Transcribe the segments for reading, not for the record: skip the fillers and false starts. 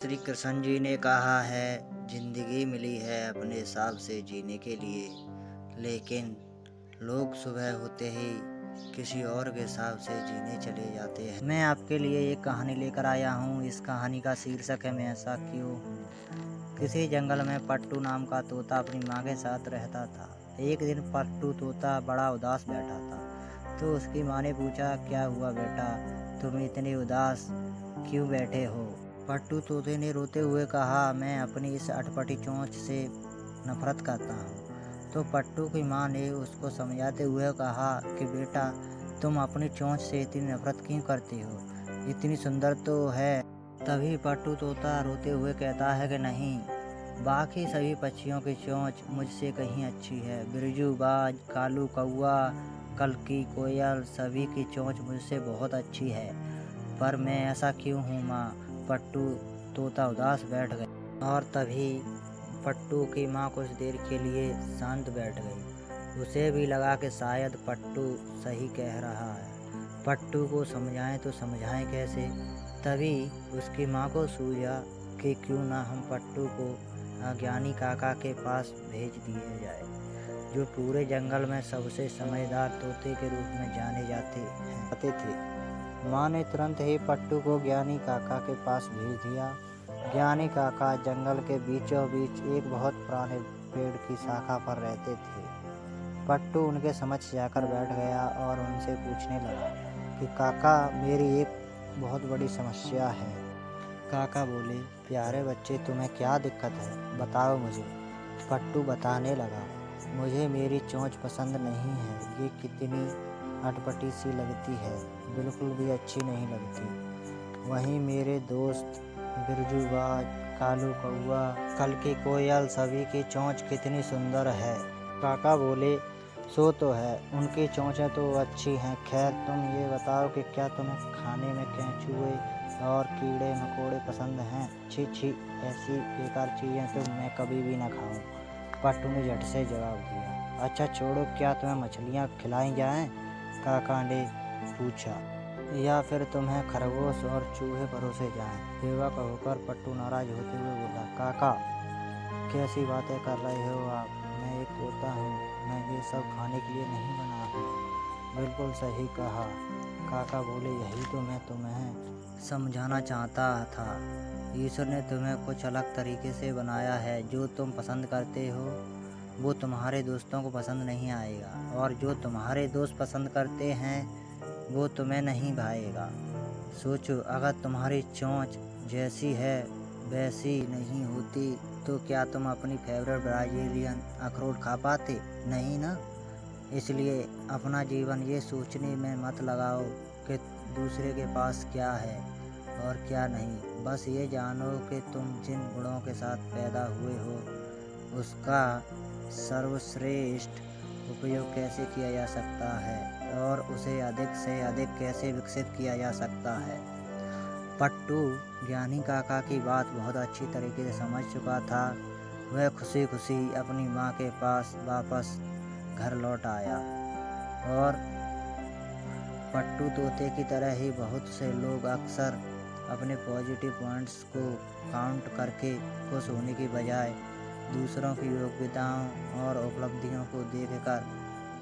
श्री कृष्ण जी ने कहा है जिंदगी मिली है अपने हिसाब से जीने के लिए, लेकिन लोग सुबह होते ही किसी और के हिसाब से जीने चले जाते हैं। मैं आपके लिए एक कहानी लेकर आया हूँ। इस कहानी का शीर्षक है मैं ऐसा क्यों हूँ। किसी जंगल में पट्टू नाम का तोता अपनी माँ के साथ रहता था। एक दिन पट्टू तोता बड़ा उदास बैठा था, तो उसकी माँ ने पूछा, क्या हुआ बेटा, तुम इतने उदास क्यों बैठे हो। पट्टू तोते ने रोते हुए कहा, मैं अपनी इस अटपटी चोंच से नफरत करता हूँ। तो पट्टू की माँ ने उसको समझाते हुए कहा कि बेटा, तुम अपनी चोंच से इतनी नफरत क्यों करते हो, इतनी सुंदर तो है। तभी पट्टू तोता रोते हुए कहता है कि नहीं, बाकी सभी पक्षियों की चोंच मुझसे कहीं अच्छी है। बिरजू बाज, कालू कौआ, कल्की कोयल, सभी की चोंच मुझसे बहुत अच्छी है, पर मैं ऐसा क्यों हूँ माँ। पट्टू तोता उदास बैठ गया और तभी पट्टू की माँ कुछ देर के लिए शांत बैठ गई। उसे भी लगा कि शायद पट्टू सही कह रहा है। पट्टू को समझाएं तो समझाएं कैसे। तभी उसकी माँ को सूझा कि क्यों ना हम पट्टू को अज्ञानी काका के पास भेज दिया जाए, जो पूरे जंगल में सबसे समझदार तोते के रूप में जाने जाते थे। माँ ने तुरंत ही पट्टू को ज्ञानी काका के पास भेज दिया। ज्ञानी काका जंगल के बीचों बीच एक बहुत पुराने पेड़ की शाखा पर रहते थे। पट्टू उनके समक्ष जाकर बैठ गया और उनसे पूछने लगा कि काका, मेरी एक बहुत बड़ी समस्या है। काका बोले, प्यारे बच्चे, तुम्हें क्या दिक्कत है, बताओ मुझे। पट्टू बताने लगा, मुझे मेरी चोंच पसंद नहीं है, ये कितनी अटपटी सी लगती है, बिल्कुल भी अच्छी नहीं लगती। वहीं मेरे दोस्त बिरजू बाज, कालू कौआ, कल्की कोयल, सभी की चोंच कितनी सुंदर है। काका बोले, सो तो है, उनकी चोंचें तो अच्छी हैं। खैर, तुम ये बताओ कि क्या तुम्हें खाने में केंचुए और कीड़े मकोड़े पसंद हैं। छी छी, ऐसी बेकार चीज़ें तो मैं कभी भी ना खाऊं। पट्टू ने झट से जवाब दिया। अच्छा छोड़ो, क्या तुम्हें मछलियाँ खिलाई जाएं, काका ने पूछा, या फिर तुम्हें खरगोश और चूहे परोसे जाएं। बेवक होकर पट्टू नाराज होते हुए बोला, काका, कैसी बातें कर रहे हो आप, मैं एक तोता हूँ, मैं ये सब खाने के लिए नहीं बना हूँ। बिल्कुल सही कहा, काका बोले, यही तो मैं तुम्हें समझाना चाहता था। ईश्वर ने तुम्हें कुछ अलग तरीके से बनाया है। जो तुम पसंद करते हो वो तुम्हारे दोस्तों को पसंद नहीं आएगा, और जो तुम्हारे दोस्त पसंद करते हैं वो तुम्हें नहीं भाएगा। सोचो, अगर तुम्हारी चोंच जैसी है वैसी नहीं होती तो क्या तुम अपनी फेवरेट ब्राज़ीलियन अखरोट खा पाते? नहीं ना। इसलिए अपना जीवन ये सोचने में मत लगाओ कि दूसरे के पास क्या है और क्या नहीं। बस ये जानो कि तुम जिन गुणों के साथ पैदा हुए हो उसका सर्वश्रेष्ठ उपयोग कैसे किया जा सकता है और उसे अधिक से अधिक कैसे विकसित किया जा सकता है। पट्टू ज्ञानी काका की बात बहुत अच्छी तरीके से समझ चुका था। वह खुशी खुशी अपनी माँ के पास वापस घर लौट आया, और पट्टू तोते की तरह ही बहुत से लोग अक्सर अपने पॉजिटिव पॉइंट्स को काउंट करके खुश होने की बजाय दूसरों की योग्यताओं और उपलब्धियों को देखकर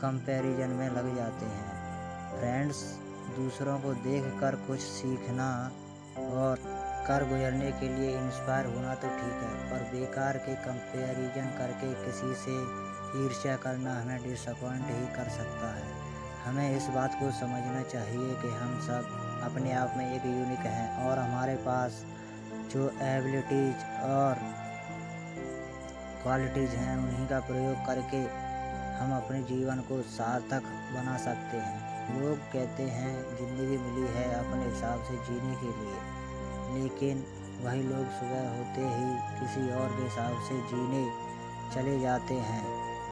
कंपैरिजन में लग जाते हैं। फ्रेंड्स, दूसरों को देखकर कुछ सीखना और कर गुजरने के लिए इंस्पायर होना तो ठीक है, पर बेकार के कंपैरिजन करके किसी से ईर्ष्या करना हमें डिसअपॉइंट ही कर सकता है। हमें इस बात को समझना चाहिए कि हम सब अपने आप में एक यूनिक हैं, और हमारे पास जो एबिलिटीज और क्वालिटीज़ हैं उन्हीं का प्रयोग करके हम अपने जीवन को सार्थक बना सकते हैं। लोग कहते हैं ज़िंदगी मिली है अपने हिसाब से जीने के लिए, लेकिन वही लोग सुबह होते ही किसी और के हिसाब से जीने चले जाते हैं।